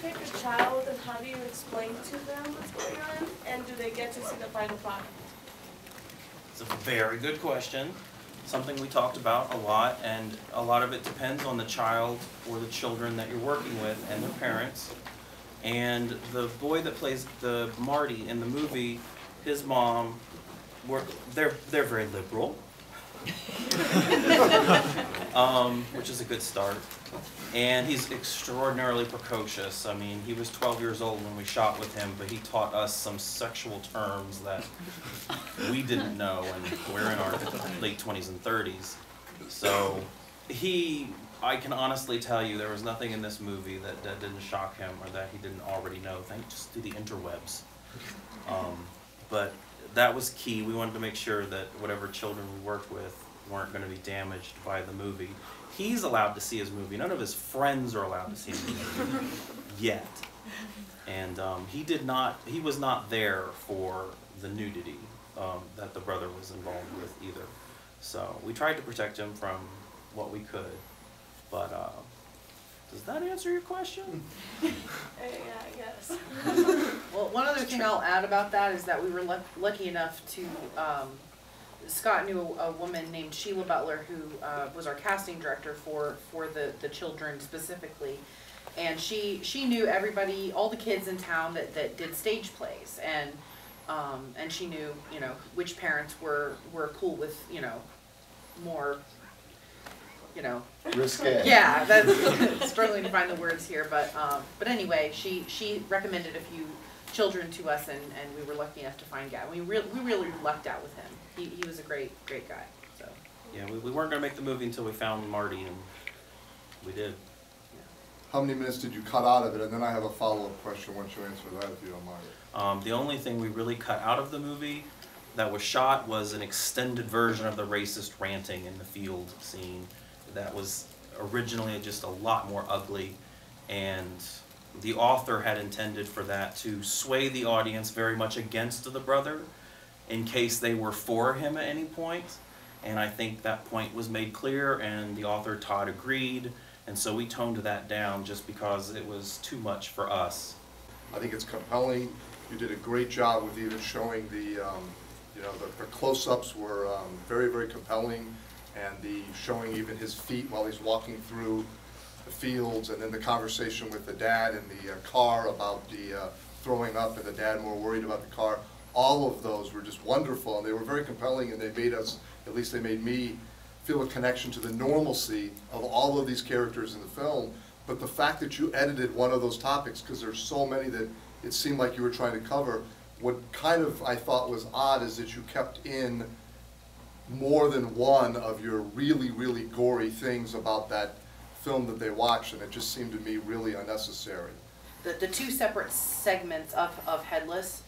take a child and how do you explain to them what's going on? And do they get to see the final product? It's a very good question. Something we talked about a lot, and a lot of it depends on the child or the children that you're working with and their parents. And the boy that plays the Marty in the movie, his mom, they're very liberal, which is a good start. And he's extraordinarily precocious. I mean, he was 12 years old when we shot with him, but he taught us some sexual terms that we didn't know, and we're in our late 20s and 30s. So I can honestly tell you there was nothing in this movie that didn't shock him or that he didn't already know, thanks to the interwebs. But that was key. We wanted to make sure that whatever children we worked with weren't going to be damaged by the movie. He's allowed to see his movie. None of his friends are allowed to see his movie yet. And he was not there for the nudity that the brother was involved with either. So we tried to protect him from what we could. But does that answer your question? Yeah, I guess. Well, one other thing I'll add about that is that we were lucky enough to, Scott knew a woman named Sheila Butler who was our casting director for the children specifically. And she knew everybody, all the kids in town that did stage plays. And she knew, which parents were cool with, more, risque. Yeah, that's struggling to find the words here, but anyway, she recommended a few children to us, and we were lucky enough to find Gavin. We really lucked out with him. He was a great guy. So yeah, we weren't going to make the movie until we found Marty, and we did. How many minutes did you cut out of it? And then I have a follow-up question once you answer that, if you don't mind. The only thing we really cut out of the movie that was shot was an extended version of the racist ranting in the field scene. That was originally just a lot more ugly, and the author had intended for that to sway the audience very much against the brother in case they were for him at any point. And I think that point was made clear, and the author Todd agreed, and so we toned that down just because it was too much for us. I think it's compelling. You did a great job with even showing the close-ups were very, very compelling. And the showing even his feet while he's walking through the fields, and then the conversation with the dad in the car about the throwing up, and the dad more worried about the car. All of those were just wonderful, and they were very compelling, and they made us, at least they made me, feel a connection to the normalcy of all of these characters in the film. But the fact that you edited one of those topics, because there's so many that it seemed like you were trying to cover, what kind of I thought was odd is that you kept in more than one of your really, really gory things about that film that they watched, and it just seemed to me really unnecessary. the two separate segments of Headless,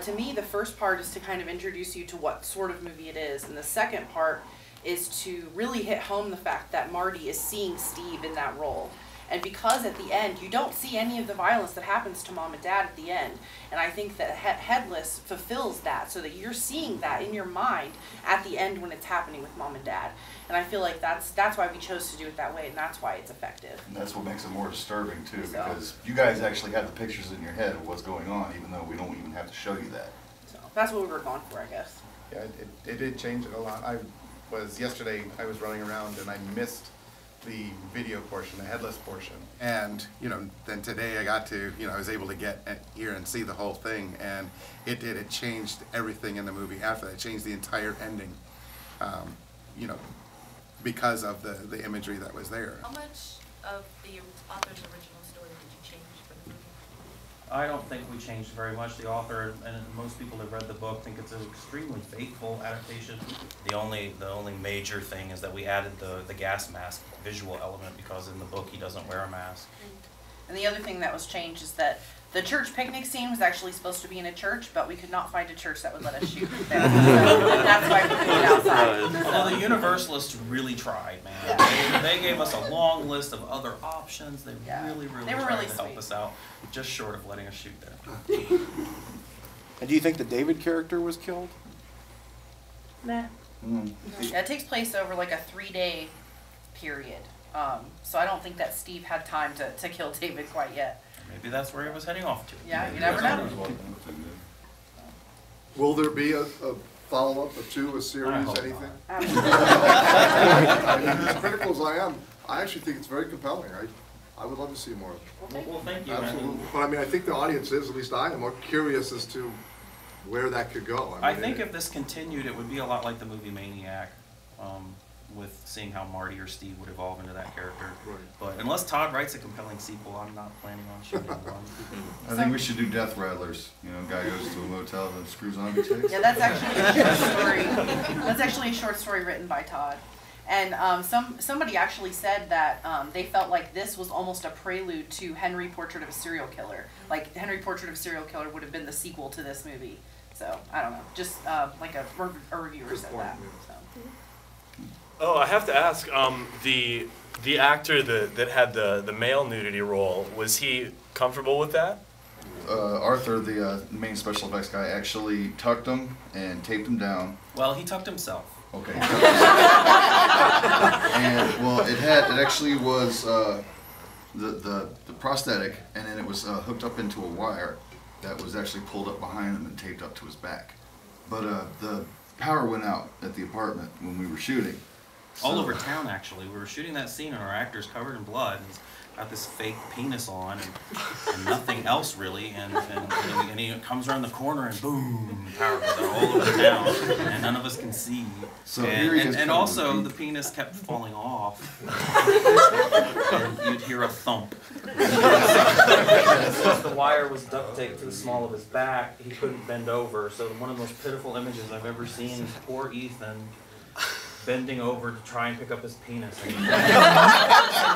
to me the first part is to kind of introduce you to what sort of movie it is, and the second part is to really hit home the fact that Marty is seeing Steve in that role. And because at the end, you don't see any of the violence that happens to Mom and Dad at the end. And I think that Headless fulfills that, so that you're seeing that in your mind at the end when it's happening with Mom and Dad. And I feel like that's why we chose to do it that way, and that's why it's effective. And that's what makes it more disturbing too, because you guys actually have the pictures in your head of what's going on, even though we don't even have to show you that. So that's what we were going for, I guess. Yeah, it did change it a lot. Yesterday I was running around and I missed the video portion, the Headless portion. And, then today I got to, I was able to get here and see the whole thing, and it changed everything in the movie after that. It changed the entire ending, because of the imagery that was there. How much of the author's original story did you change for the movie? I don't think we changed very much. The author and most people that read the book think it's an extremely faithful adaptation. The only major thing is that we added the gas mask visual element, because in the book he doesn't wear a mask. And the other thing that was changed is that the church picnic scene was actually supposed to be in a church, but we could not find a church that would let us shoot there. So that's why we put it outside. Although the Universalists really tried, man. Yeah. They gave us a long list of other options. They really tried to help us out, just short of letting us shoot there. And do you think the David character was killed? Nah. Yeah, it takes place over like a 3-day period. So I don't think that Steve had time to kill David quite yet. Maybe that's where he was heading off to. Yeah, you never know. Will there be a follow-up, a two, a I series, hope anything? Absolutely. I mean, as critical as I am, I actually think it's very compelling. I would love to see more of it. Well, thank you. Absolutely. But I mean, I think the audience is, at least I am, more curious as to where that could go. I mean, think if this continued, it would be a lot like the movie Maniac, with seeing how Marty or Steve would evolve into that character. Right. But unless Todd writes a compelling sequel, I'm not planning on shooting one. I think we should do Death Rattlers. You know, guy goes to a motel and screws on chicks. Yeah, that's actually a short story. That's actually a short story written by Todd. And somebody actually said that they felt like this was almost a prelude to Henry Portrait of a Serial Killer. Like Henry Portrait of a Serial Killer would have been the sequel to this movie. So I don't know, just like a reviewer said that. So. Oh, I have to ask, the actor that had the male nudity role, was he comfortable with that? Arthur, the main special effects guy, actually tucked him and taped him down. Well, he tucked himself. Okay. And well, it actually was the prosthetic, and then it was hooked up into a wire that was actually pulled up behind him and taped up to his back. But the power went out at the apartment when we were shooting. All over town, actually. We were shooting that scene, and our actor's covered in blood, and he's got this fake penis on, and nothing else really, and he comes around the corner, and boom, power goes out all over town, and none of us can see. So and also, the penis kept falling off, and you'd hear a thump. Since the wire was duct taped to the small of his back, he couldn't bend over, so one of the most pitiful images I've ever seen is poor Ethan bending over to try and pick up his penis. And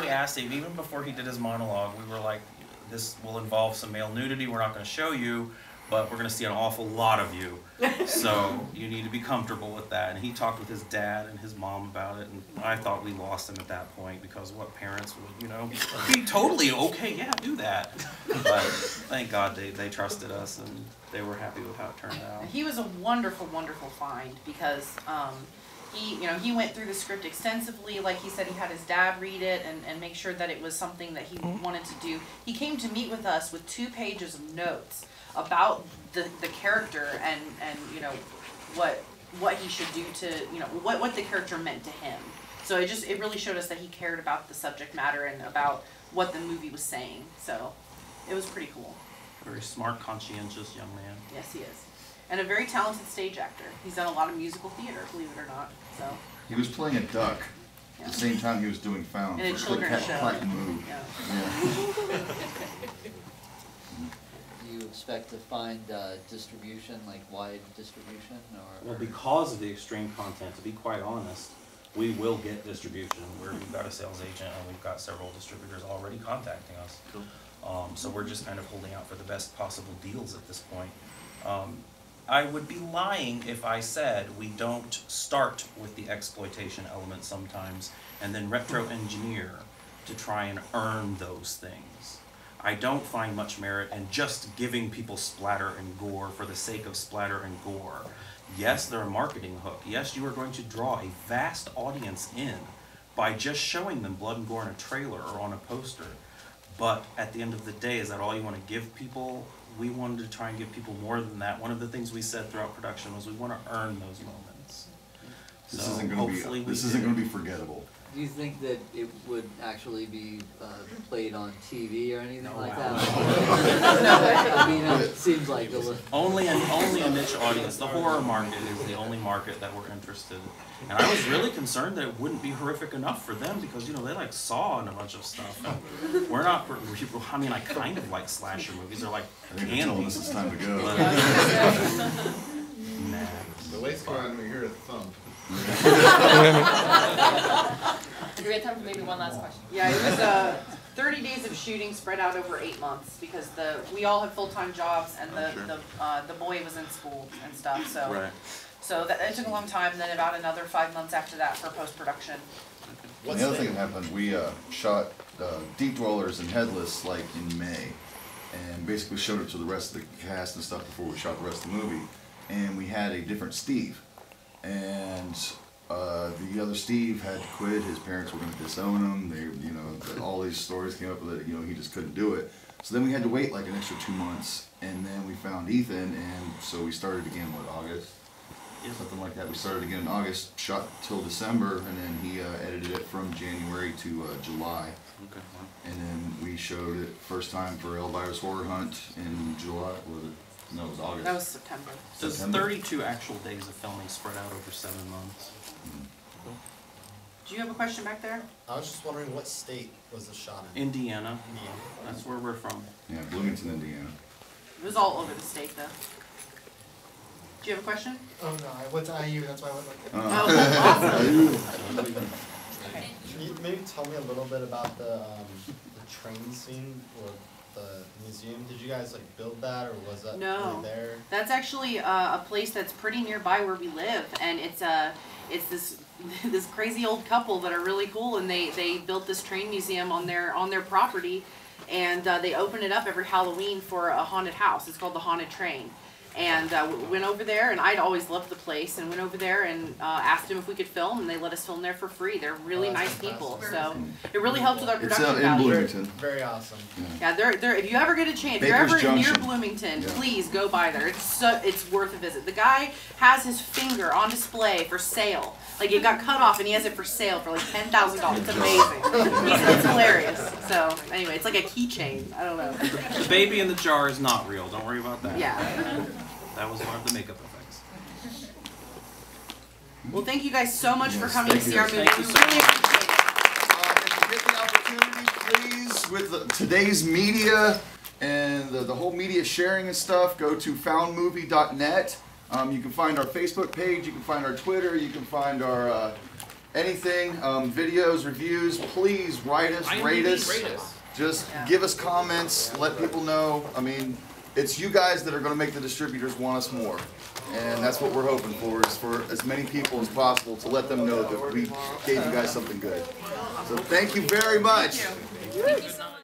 we asked him, even before he did his monologue, we were like, this will involve some male nudity, we're not going to show you, but we're going to see an awful lot of you. So you need to be comfortable with that. And he talked with his dad and his mom about it, and I thought we lost him at that point, because what parents would, be totally okay, yeah, do that. But thank God they trusted us, and they were happy with how it turned out. He was a wonderful, wonderful find because he went through the script extensively. Like he said, he had his dad read it and make sure that it was something that he wanted to do. He came to meet with us with 2 pages of notes about the character and what he should do to, what the character meant to him. So it really showed us that he cared about the subject matter and about what the movie was saying. So it was pretty cool. Very smart, conscientious young man. Yes, he is. And a very talented stage actor. He's done a lot of musical theater, believe it or not. So. He was playing a duck at the same time he was doing Found. In a children's show. Move. Yeah. Do you expect to find distribution, like wide distribution, or? Well, because of the extreme content, to be quite honest, we will get distribution. We've got a sales agent, and we've got several distributors already contacting us. Cool. So we're just kind of holding out for the best possible deals at this point. I would be lying if I said we don't start with the exploitation element sometimes and then retro-engineer to try and earn those things. I don't find much merit in just giving people splatter and gore for the sake of splatter and gore. Yes, they're a marketing hook. Yes, you are going to draw a vast audience in by just showing them blood and gore in a trailer or on a poster. But at the end of the day, is that all you want to give people? We wanted to try and give people more than that. One of the things we said throughout production was we want to earn those moments. This So isn't going to be forgettable. Do you think that it would actually be played on TV or anything like that? I mean, it seems like only a niche audience. The horror market is the only market that we're interested in. And I was really concerned that it wouldn't be horrific enough for them because, they like Saw and a bunch of stuff. And we're not, I mean, I kind of like slasher movies. They're like They're telling us it's time to go. Nah. The lights go on when you hear a thump. Do we have time for maybe one last question? Yeah, it was 30 days of shooting spread out over 8 months because we all have full-time jobs and the boy was in school and stuff. So Right. so it took a long time. And then about another 5 months after that for post-production. The other thing that happened, we shot Deep Dwellers and Headless like in May, and basically showed it to the rest of the cast and stuff before we shot the rest of the movie. And we had a different Steve, and the other Steve had to quit. His parents were going to disown him. All these stories came up with it. He just couldn't do it. So then we had to wait like an extra 2 months, and then we found Ethan, and so we started again, what, August? Yeah. Something like that. We started again in August, shot till December, and then he edited it from January to July. Okay. And then we showed it first time for Elvira's Horror Hunt in July, was it? No, it was August. That was September. So it's September? 32 actual days of filming spread out over 7 months. Do you have a question back there? I was just wondering what state was this shot in? Indiana, Indiana. that's where we're from. Yeah, Bloomington, Indiana. It was all over the state, though. Do you have a question? Oh no, I went to IU, that's why I went like Oh, awesome. Can you maybe tell me a little bit about the train scene or the museum? Did you guys like build that or was that No. really there? That's actually a place that's pretty nearby where we live, and it's this crazy old couple that are really cool, and they built this train museum on their property, and they open it up every Halloween for a haunted house. It's called the Haunted Train. And we went over there, and I'd always loved the place, and went over there and asked them if we could film, and they let us film there for free. They're really nice people, so it really helps with our It's production in value. Bloomington. Very awesome. Yeah, they're if you ever get a chance, if you're Baker's ever near Junction. Bloomington, Yeah. please go by there. It's worth a visit. The guy has his finger on display for sale. Like it got cut off, and he has it for sale for like $10,000. It's amazing. It's hilarious. So anyway, it's like a keychain. I don't know. The baby in the jar is not real, don't worry about that. Yeah. That was one of the makeup effects. Well, thank you guys so much for Yes, coming to thank you see our guys. movie. Thank We you so really much. appreciate it. If you get the opportunity, please, with today's media and the whole media sharing and stuff, go to foundmovie.net. You can find our Facebook page, you can find our Twitter, you can find our anything, videos, reviews. Please write us, rate us. Just give us comments, let people know. I mean, it's you guys that are going to make the distributors want us more. And that's what we're hoping for, is for as many people as possible to let them know that we gave you guys something good. So thank you very much.